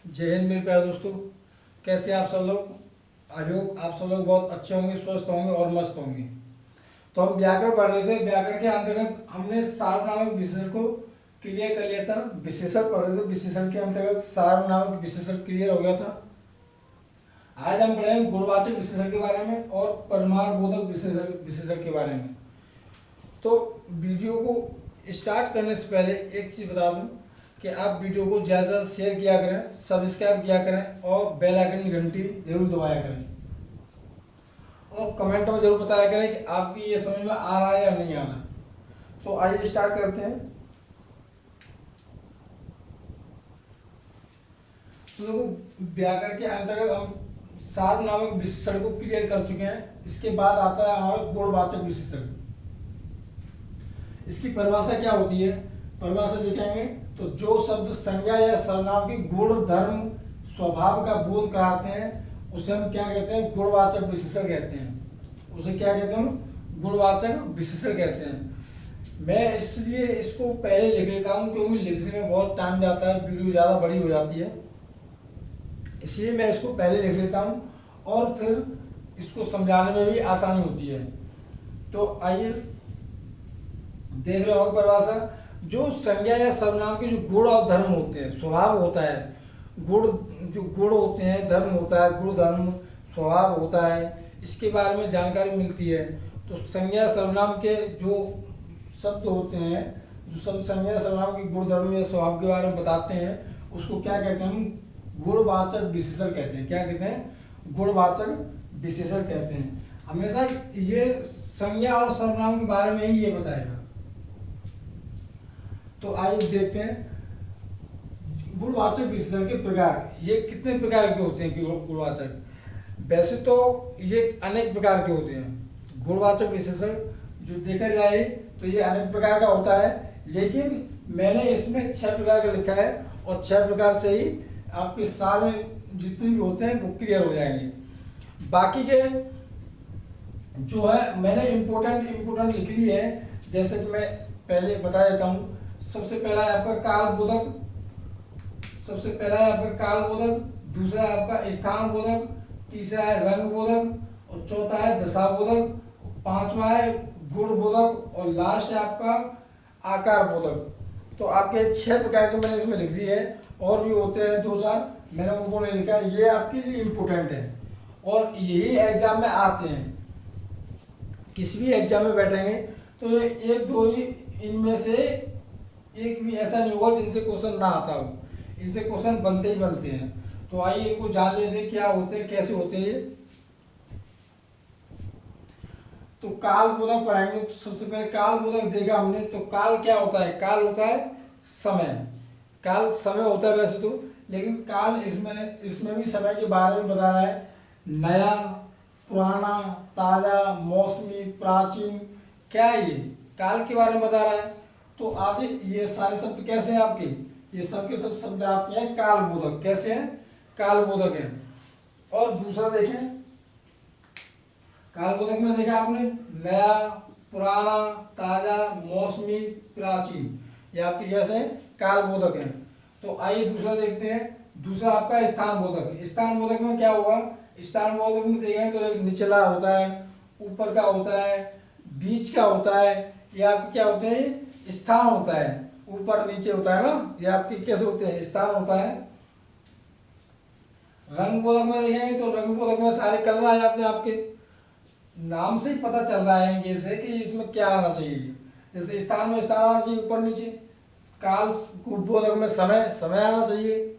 जय हिंद मेरे प्यारे दोस्तों। कैसे हैं आप सब लोग। आई होप आप सब लोग बहुत अच्छे होंगे, स्वस्थ होंगे और मस्त होंगे। तो हम व्याकरण पढ़ रहे थे। व्याकरण के अंतर्गत हमने सार्वनामिक विशेषण को क्लियर कर लिया था। विशेषण पढ़ रहे थे, विशेषण के अंतर्गत सार्वनामिक विशेषण क्लियर हो गया था। आज हम पढ़ेंगे गुणवाचक विशेषण के बारे में और परिमाणबोधक विशेषण के बारे में। तो वीडियो को स्टार्ट करने से पहले एक चीज़ बता दूं कि आप वीडियो को ज़्यादा से ज़्यादा शेयर किया करें, सब्सक्राइब किया करें और बेल आइकन की घंटी जरूर दबाया करें और कमेंट में जरूर बताया करें कि आपकी ये समझ में आ रहा है या नहीं आ रहा। तो आइए स्टार्ट करते हैं। तो देखो, व्याकरण के अंतर्गत हम सार्वनामिक विशेषण को क्लियर कर चुके हैं। इसके बाद आता है हमारा गुणवाचक विशेषण। इसकी परिभाषा क्या होती है, परिभाषा देखेंगे तो जो शब्द संज्ञा या सर्वनाम की गुण धर्म स्वभाव का बोध कराते हैं उसे हम क्या कहते हैं, गुणवाचक विशेषण कहते हैं। उसे क्या कहते हैं, गुणवाचक विशेषण कहते हैं। मैं इसलिए इसको पहले लिख लेता हूँ क्योंकि लिखने में बहुत टाइम जाता है, वीडियो ज़्यादा बड़ी हो जाती है, इसलिए मैं इसको पहले लिख लेता हूँ और फिर इसको समझाने में भी आसानी होती है। तो आइए देख रहे हो परिभाषा। जो संज्ञा या सर्वनाम के जो गुण और धर्म होते हैं, स्वभाव होता है, गुण जो गुण होते हैं, धर्म होता है, गुण धर्म स्वभाव होता है, इसके बारे में जानकारी मिलती है। तो संज्ञा सर्वनाम के जो शब्द होते हैं, जो शब्द संज्ञा सर्वनाम के गुण धर्म या स्वभाव के बारे में बताते हैं, उसको क्या कहते हैं, हम गुणवाचक विशेषण कहते हैं। क्या कहते हैं, गुणवाचक विशेषण कहते हैं। हमेशा ये संज्ञा और सर्वनाम के बारे में ही ये बताएगा। तो आइए देखते हैं गुणवाचक विशेषण के प्रकार। ये कितने प्रकार के होते हैं कि गुणवाचक, वैसे तो ये अनेक प्रकार के होते हैं। गुणवाचक विशेषण जो देखा जाए तो ये अनेक प्रकार का होता है, लेकिन मैंने इसमें 6 प्रकार का लिखा है और 6 प्रकार से ही आपके सारे जितने भी होते हैं वो क्लियर हो जाएंगे। बाकी के जो है मैंने इम्पोर्टेंट लिख ली है। जैसे कि मैं पहले बता देता हूँ। सबसे पहला है आपका कालबोधक, दूसरा है आपका स्थान बोधक, तीसरा है रंग बोधक और चौथा है दशा बोधक, पांचवा है गुण बोधक और लास्ट है आपका आकार बोधक। तो आपके 6 प्रकार के मैंने इसमें लिख दिए हैं, और भी होते हैं 2-4, मैंने उनको नहीं लिखा। ये आपके लिए इम्पोर्टेंट है और यही एग्जाम में आते हैं। किसी भी एग्जाम में बैठेंगे तो ये 1-2 ही इनमें से एक भी ऐसा नहीं होगा जिनसे क्वेश्चन ना आता हो। इनसे क्वेश्चन बनते ही बनते हैं। तो आइए इनको जान लेते हैं क्या होते हैं, कैसे होते हैं। तो काल बोधक पढ़ाएंगे। सबसे पहले काल बोधक देखा हमने। तो काल क्या होता है, काल होता है समय। काल समय होता है वैसे तो, लेकिन काल इसमें भी समय के बारे में बता रहा है। नया, पुराना, ताजा, मौसमी, प्राचीन, क्या है ये, काल के बारे में बता रहा है। तो आज ये सारे शब्द कैसे हैं आपके, ये सबके सब शब्द आपके हैं कालबोधक। कैसे हैं, कालबोधक हैं। और दूसरा देखें, कालबोधक में देखा आपने नया, पुराना, ताजा, मौसमी, प्राचीन, ये आपके कैसे कालबोधक हैं। तो आइए दूसरा देखते हैं। दूसरा आपका स्थान बोधक। स्थान बोधक में क्या होगा, स्थान बोधक में देखेंगे तो एक निचला होता है, ऊपर का होता है, बीच का होता है, ये आपके क्या होते हैं, स्थान होता है। ऊपर नीचे होता है ना, ये आपके कैसे होते हैं, स्थान होता है। रंग बोधक में देखेंगे तो रंग बोधक में सारे कलर आ जाते हैं। आपके नाम से ही पता चल रहा है इनके से कि इसमें क्या आना चाहिए। जैसे स्थान में स्थान आना चाहिए ऊपर नीचे, काल बोधक में समय आना चाहिए।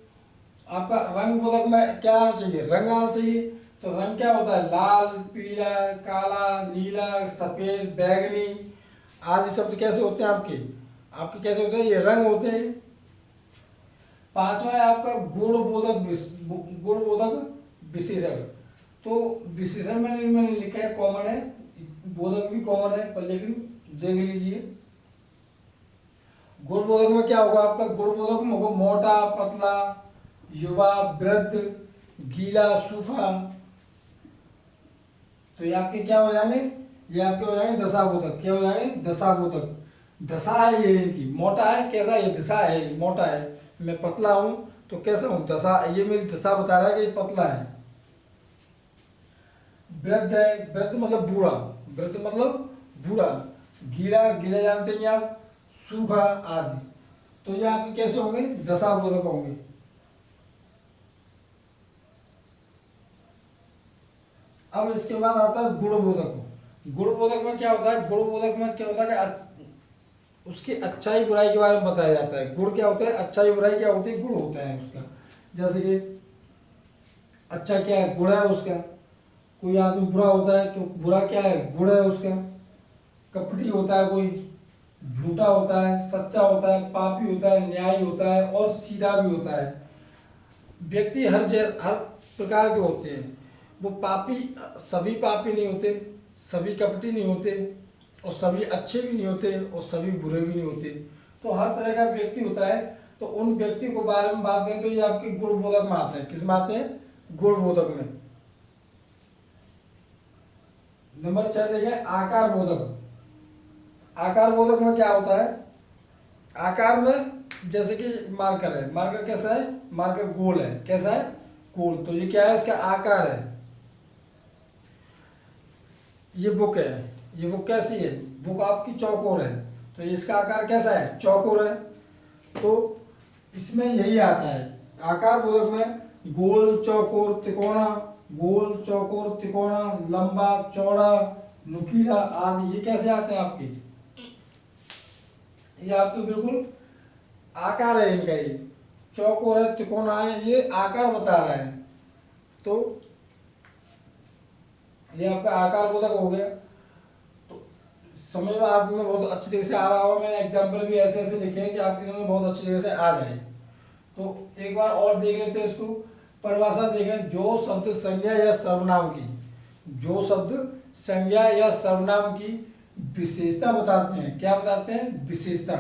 आपका रंग बोधक में क्या आना चाहिए, रंग आना चाहिए। तो रंग क्या होता है, लाल, पीला, काला, नीला, सफेद, बैगनी आदि शब्द कैसे होते हैं आपके कैसे होते हैं, ये रंग होते हैं। पांचवा है आपका गुणबोधक विशेषण। तो विशेषण मैंने लिखा है, कॉमन है, बोधक भी कॉमन है, पर लेकिन देख लीजिए। गुणबोधक में क्या होगा आपका, गुणबोधक में होगा मोटा, पतला, युवा, वृद्ध, गीला, सूखा। तो ये आपके क्या हो जाएंगे, ये आपके हो जाएंगे दशाबोधक। क्या हो जाएंगे, दशाबोधक। दशा है ये इनकी, मोटा है, कैसा ये दशा है, मोटा है। मैं पतला हूँ तो कैसा हूँ, दशा, ये मेरी दशा बता रहा है कि ये पतला है। वृद्ध है, वृद्ध मतलब बूढ़ा, वृद्ध मतलब बूढ़ा। गीला, गीला जानते हैं आप, सूखा आदि। तो ये आपके कैसे होंगे, दशाबोधक होंगे। अब इसके बाद आता है गुणबोधक। गुणबोधक में क्या होता है, गुणबोधक में क्या होता है कि उसकी अच्छाई बुराई के बारे में बताया जाता है। गुण क्या होता है, अच्छाई बुराई क्या होती है, गुण होता है उसका। जैसे कि अच्छा क्या है, गुण है उसका। कोई आदमी बुरा होता है तो बुरा क्या है, गुण है उसका। कपटी होता है कोई, झूठा होता है, सच्चा होता है, पापी होता है, न्यायी होता है और सीधा भी होता है। व्यक्ति हर प्रकार के होते हैं। वो पापी, सभी पापी नहीं होते, सभी कपटी नहीं होते, और सभी अच्छे भी नहीं होते, और सभी बुरे भी नहीं होते। तो हर तरह का व्यक्ति होता है। तो उन व्यक्ति को बारे में बात करें तो ये आपके गुणबोधक में आते हैं। किस में आते हैं, गुणबोधक में। नंबर 6 देखें, आकार बोधक। आकार बोधक में क्या होता है, आकार में जैसे कि मार्कर है, मार्कर कैसा है, मार्कर गोल है, कैसा है, गोल। तो ये क्या है, इसका आकार है। ये बुक है, ये बुक कैसी है, बुक आपकी चौकोर है, तो इसका आकार कैसा है, चौकोर है। तो इसमें यही आता है आकार बोधक में, गोल, चौकोर, तिकोना, गोल, चौकोर, तिकोना, लंबा, चौड़ा, नुकीला आदि। ये कैसे आते हैं आपके, ये आपके बिल्कुल आकार है इनका। ये चौकोर है, तिकोना है, ये आकार बता रहा है। तो ये आपका आकार बोधक हो गया। तो समझ में आप में बहुत अच्छी तरह से आ रहा होगा। मैंने एग्जाम्पल भी ऐसे ऐसे लिखे हैं कि आपकी समझ में बहुत अच्छी तरह से आ जाए। तो एक बार और देख लेते हैं इसको। परिभाषा देखें, जो शब्द संज्ञा या सर्वनाम की, जो शब्द संज्ञा या सर्वनाम की विशेषता बताते हैं, क्या बताते हैं, विशेषता,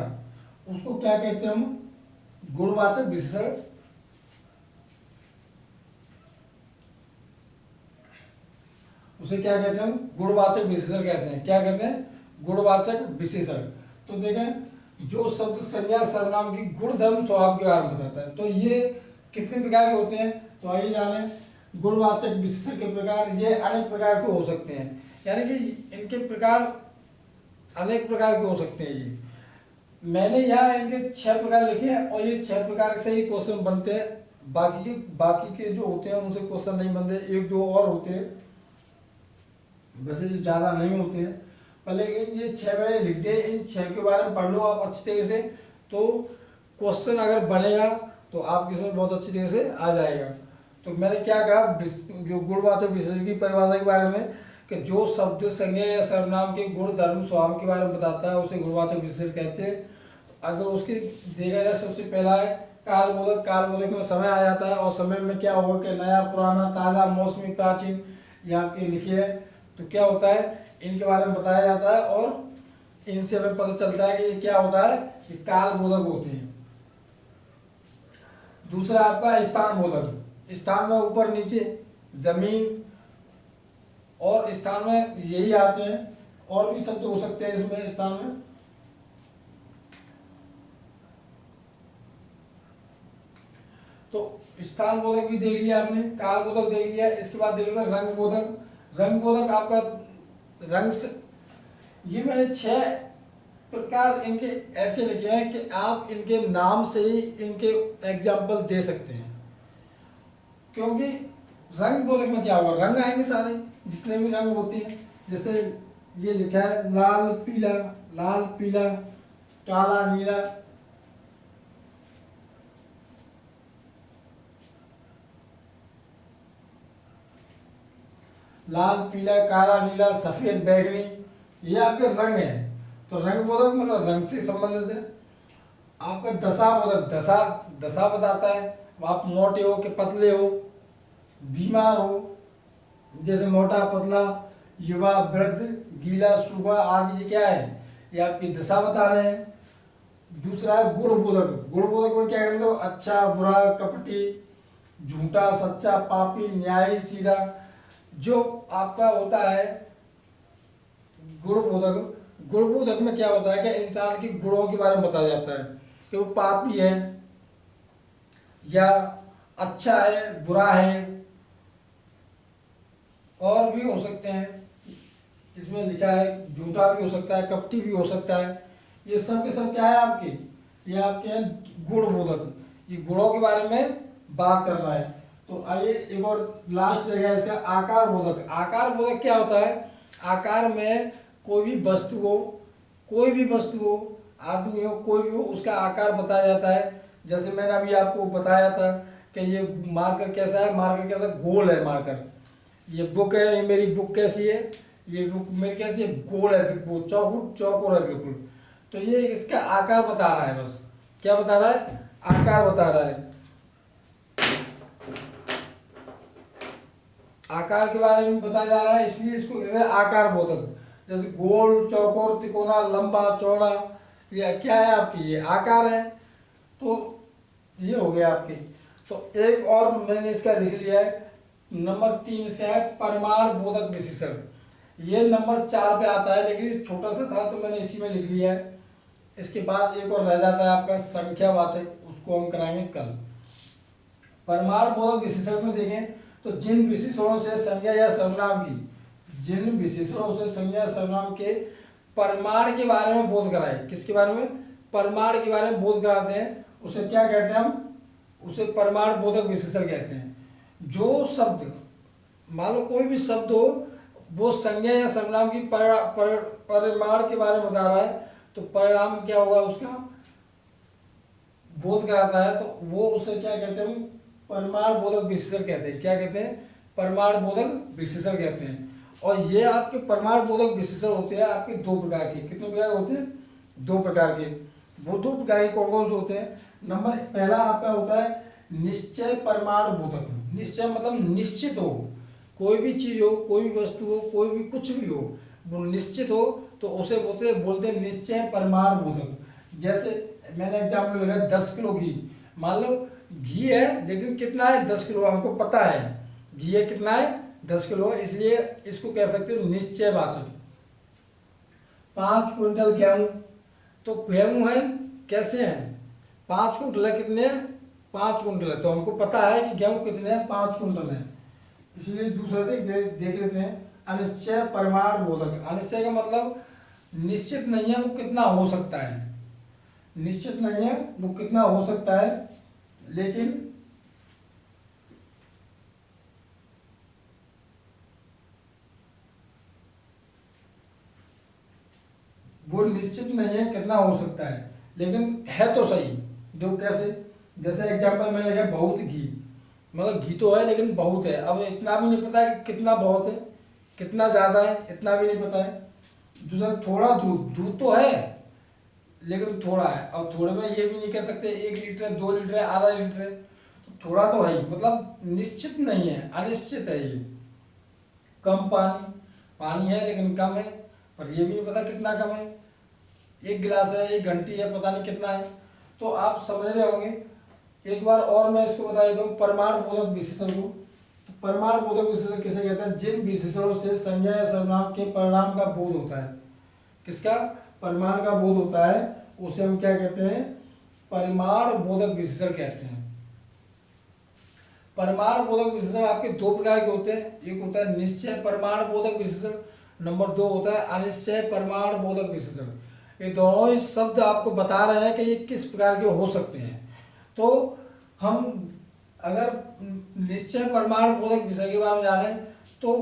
उसको क्या कहते हैं हम, गुणवाचक विशेषण। उसे क्या कहते हैं, गुणवाचक विशेषण कहते हैं। क्या कहते हैं, गुणवाचक विशेषण। तो देखें, जो शब्द संज्ञा सर्वनाम की गुण धर्म स्वभाव के बारे में बताता है। तो ये कितने प्रकार के होते हैं, तो आइए जाने। गुणवाचक विशेषण के प्रकार ये अनेक प्रकार के हो सकते हैं, यानी कि इनके प्रकार अनेक प्रकार के हो सकते हैं। ये मैंने यहाँ इनके 6 प्रकार लिखे हैं, और ये 6 प्रकार से ही क्वेश्चन बनते हैं। बाकी के जो होते हैं उनसे क्वेश्चन नहीं बनते, 1-2 और होते हैं, वैसे जो ज़्यादा नहीं होते हैं। पर लेकिन ये 6 मैंने लिख दिए, इन 6 के बारे में पढ़ लो आप अच्छी तरह से। तो क्वेश्चन अगर बनेगा तो आपकी समझ बहुत अच्छी तरह से आ जाएगा। तो मैंने क्या कहा, जो गुणवाचक विशेषण की परिभाषा के बारे में, कि जो शब्द संज्ञा या सर्वनाम के गुण धर्म स्वभाव के बारे में बताता है उसे गुणवाचक विशेषण कहते हैं। अगर उसकी देखा जाए, सबसे पहला है कालबोधक। कालबोधक में समय आ जाता है, और समय में क्या होगा कि नया, पुराना, ताज़ा, मौसमी, प्राचीन, यहाँ के लिखे है। तो क्या होता है, इनके बारे में बताया जाता है, और इनसे हमें पता चलता है कि ये क्या होता है, ये कालबोधक होते हैं। दूसरा आपका स्थान बोधक। स्थान में ऊपर नीचे, जमीन, और स्थान में यही आते हैं। और भी शब्द हो सकते हैं इसमें स्थान में। तो स्थान बोधक भी देख लिया आपने, काल बोधक देख लिया। इसके बाद देख लिया रंग बोधक। रंग बोधक आपका रंग से, ये मैंने 6 प्रकार इनके ऐसे लिखे हैं कि आप इनके नाम से ही इनके एग्जाम्पल दे सकते हैं। क्योंकि रंग बोधक में क्या होगा, रंग आएंगे सारे, जितने भी रंग होते हैं। जैसे ये लिखा है लाल पीला, लाल पीला, काला नीला, लाल पीला, काला नीला, सफेद, बैगनी, ये आपके रंग हैं। तो रंग बोधक मतलब रंग से संबंधित है। आपका दशा बोधक, दशा बताता है, आप मोटे हो कि पतले हो, बीमार हो, जैसे मोटा, पतला, युवा, वृद्ध, गीला, सूखा आदि, ये क्या है, ये आपकी दशा बता रहे हैं। दूसरा है गुणबोधक। गुणबोधक में क्या कहते हो, अच्छा, बुरा, कपटी, झूठा, सच्चा, पापी, न्यायी, सीधा। जो आपका होता है गुणबोधक, गुणबोधक में क्या होता है कि इंसान के गुणों के बारे में बताया जाता है कि वो पापी है, या अच्छा है, बुरा है, और भी हो सकते हैं। इसमें लिखा है झूठा भी हो सकता है, कपटी भी हो सकता है। ये सब के सब क्या है आपके, ये आपके हैं गुणबोधक। ये गुणों के बारे में बात कर रहा है। तो आइए एक और लास्ट रहेगा इसका आकार बोधक। आकार बोधक क्या होता है, आकार में कोई भी वस्तु हो, कोई भी वस्तु हो, आदमी हो, कोई भी हो, उसका आकार बताया जाता है। जैसे मैंने अभी आपको बताया था कि ये मार्कर कैसा है, मार्कर कैसा गोल है मार्कर। ये बुक है, ये मेरी बुक कैसी है, ये बुक मेरी कैसी है, गोल है, बिल्कुल चौकोर है बिल्कुल। तो ये इसका आकार बता रहा है, बस क्या बता रहा है, आकार बता रहा है। आकार के बारे में बताया जा रहा है, इसलिए इसको कहते हैं आकार बोधक। जैसे गोल, चौकोर, तिकोना, लंबा, चौड़ा, ये क्या है आपकी, ये आकार है। तो ये हो गया आपके। तो एक और मैंने इसका लिख लिया है, नंबर 3 इसका है परमाणु बोधक विशेषण। ये नंबर 4 पे आता है, लेकिन छोटा सा था तो मैंने इसी में लिख लिया है। इसके बाद एक और रह जाता है आपका संख्यावाचक, उसको हम कराएंगे कल। परमाणु बोधक विशेषण में देखें तो जिन विशेषणों से संज्ञा या सर्वनाम की, जिन विशेषणों से संज्ञा सर्वनाम के परमाणु के बारे में बोध कराए, किसके बारे में, परमाणु के बारे में बोध कराते हैं, उसे क्या कहते हैं हम, उसे परमाणु बोधक विशेषण कहते हैं। जो शब्द, मान लो कोई भी शब्द हो, वो संज्ञा या सर्वनाम की परिमाण के बारे में बता रहा है, तो परिणाम क्या होगा उसका, बोध कराता है, तो वो उसे क्या कहते हैं, परमाणु बोधक विशेषण कहते हैं। क्या कहते हैं, परमाणु बोधक विशेषण कहते हैं। और ये आपके परमाणु बोधक विशेषण होते हैं आपके 2 प्रकार के। कितने प्रकार होते हैं, 2 प्रकार के। वो 2 प्रकार के कौन कौन से होते हैं, नंबर पहला आपका होता है निश्चय परमाणु बोधक। निश्चय मतलब निश्चित हो, कोई भी चीज हो, कोई भी वस्तु हो, कोई भी कुछ भी हो, वो निश्चित हो तो उसे बोलते हैं निश्चय परमाणु बोधक। जैसे मैंने एग्जाम्पल लगाया 10 किलो घी, मान लो घी है लेकिन कितना है, 10 किलो, हमको पता है घी है कितना है, 10 किलो, इसलिए इसको कह सकते हैं निश्चयवाचक। 5 क्विंटल गेहूं, तो गेहूं है कैसे हैं, 5 क्विंटल है, कितने हैं, 5 क्विंटल है, तो हमको पता है कि गेहूं कितने हैं, 5 क्विंटल है। इसलिए दूसरा देख लेते हैं अनिश्चय परमाणु बोधक। अनिश्चय का मतलब निश्चित नहीं है वो कितना हो सकता है, निश्चित नहीं है वो कितना हो सकता है, लेकिन वो निश्चित नहीं है कितना हो सकता है, लेकिन है तो सही। दो कैसे, जैसे एग्जांपल मैंने लिखा बहुत घी, मतलब घी तो है लेकिन बहुत है। अब इतना भी नहीं पता है कि कितना बहुत है, कितना ज़्यादा है, इतना भी नहीं पता है। दूसरा थोड़ा दूध, दूध तो है लेकिन थोड़ा है। अब थोड़े में ये भी नहीं कह सकते 1 लीटर है, 2 लीटर है, आधा लीटर है, तो थोड़ा तो है ही, मतलब निश्चित नहीं है, अनिश्चित है ये। कम पानी, पानी है लेकिन कम है, पर ये भी नहीं पता कितना कम है। 1 गिलास है, 1 घंटी है, पता नहीं कितना है। तो आप समझ रहे होंगे। एक बार और मैं इसको बता देता हूँ परमाणु बोधक विशेषण को। तो परमाणु बोधक विशेषण किसे कहते हैं, जिन विशेषणों से संज्ञा या सर्वनाम के परिणाम का बोध होता है। किसका, परिमाण का बोध होता है, उसे हम क्या कहते हैं, परिमाण बोधक विशेषण कहते हैं। परमाणु बोधक विशेषण आपके 2 प्रकार के होते हैं, एक होता है निश्चय परमाणु बोधक विशेषण, नंबर 2 होता है अनिश्चय परमाणु बोधक विशेषण। ये दोनों ही शब्द आपको बता रहे हैं कि ये किस प्रकार के हो सकते हैं। तो हम अगर निश्चय परमाणु बोधक विशेषण के बारे में जाने तो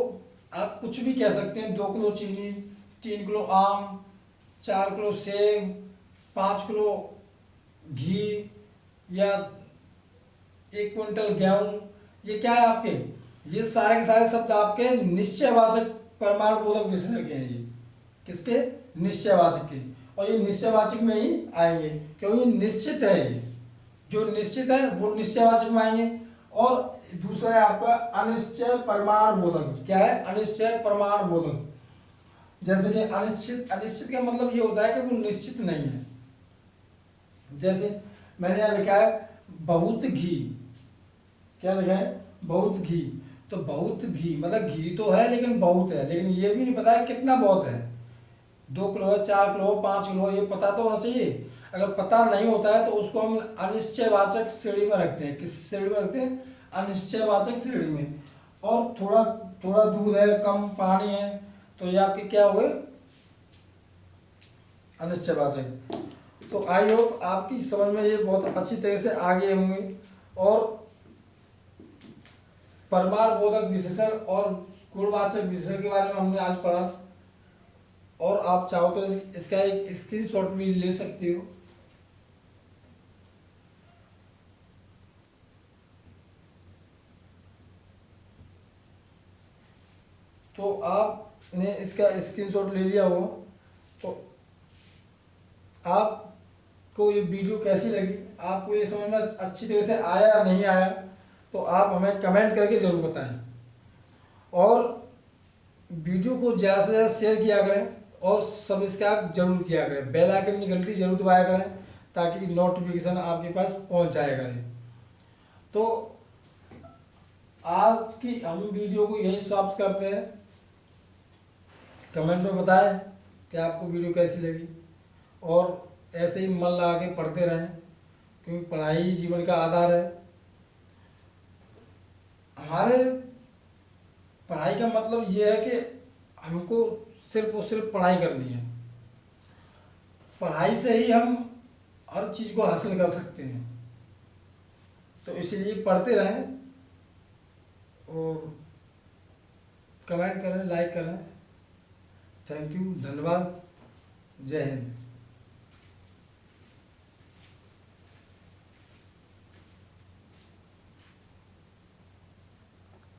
आप कुछ भी कह सकते हैं, 2 किलो चीनी, 3 किलो आम, 4 किलो सेब, 5 किलो घी, या 1 क्विंटल गेहूं। ये क्या है आपके, ये सारे के सारे शब्द आपके निश्चयवाचक परमाणु बोधक विशेषण के हैं। ये किसके, निश्चयवाचक के। और ये निश्चयवाचक में ही आएंगे क्योंकि निश्चित है, ये जो निश्चित है वो निश्चयवाचक में आएंगे। और दूसरा है आपका अनिश्चय परमाणु बोधक। क्या है, अनिश्चय परमाणु बोधक। जैसे कि अनिश्चित, अनिश्चित का मतलब ये होता है कि वो निश्चित नहीं है। जैसे मैंने यहाँ लिखा है बहुत घी, क्या लिखा है, बहुत घी, तो बहुत घी मतलब घी तो है लेकिन बहुत है, लेकिन ये भी नहीं पता है कितना बहुत है, 2 किलो है, 4 किलो, 5 किलो, ये पता तो होना चाहिए। अगर पता नहीं होता है तो उसको हम अनिश्चयवाचक श्रेणी में रखते हैं। किस श्रेणी में रखते हैं? अनिश्चयवाचक श्रेणी में। और थोड़ा थोड़ा दूध है, कम पानी है, तो ये आपके क्या हुए? अनिश्चयवाचक। तो आई होप आपकी समझ में ये बहुत अच्छी तरह से आ गए होंगे। और परमार बोधक विशेषण और गुणवाचक विशेषण के बारे में हमने आज पढ़ा। और आप चाहो तो इसका एक स्क्रीनशॉट भी ले सकते हो। तो आपने इसका स्क्रीनशॉट ले लिया हो तो आपको ये वीडियो कैसी लगी, आपको ये समझ में अच्छी तरह से आया या नहीं आया, तो आप हमें कमेंट करके ज़रूर बताएं। और वीडियो को ज़्यादा से ज़्यादा शेयर किया करें और सब्सक्राइब जरूर किया करें, बेल आइकन की घंटी जरूर दबाया करें ताकि नोटिफिकेशन आपके पास पहुंच जाया करे। तो आज की हम वीडियो को यही समाप्त करते हैं। कमेंट में बताएं कि आपको वीडियो कैसी लगी, और ऐसे ही मन लगा के पढ़ते रहें क्योंकि पढ़ाई ही जीवन का आधार है। हमारे पढ़ाई का मतलब ये है कि हमको सिर्फ और सिर्फ पढ़ाई करनी है। पढ़ाई से ही हम हर चीज़ को हासिल कर सकते हैं। तो इसलिए पढ़ते रहें और कमेंट करें, लाइक करें। थैंक यू, धन्यवाद, जय हिंद।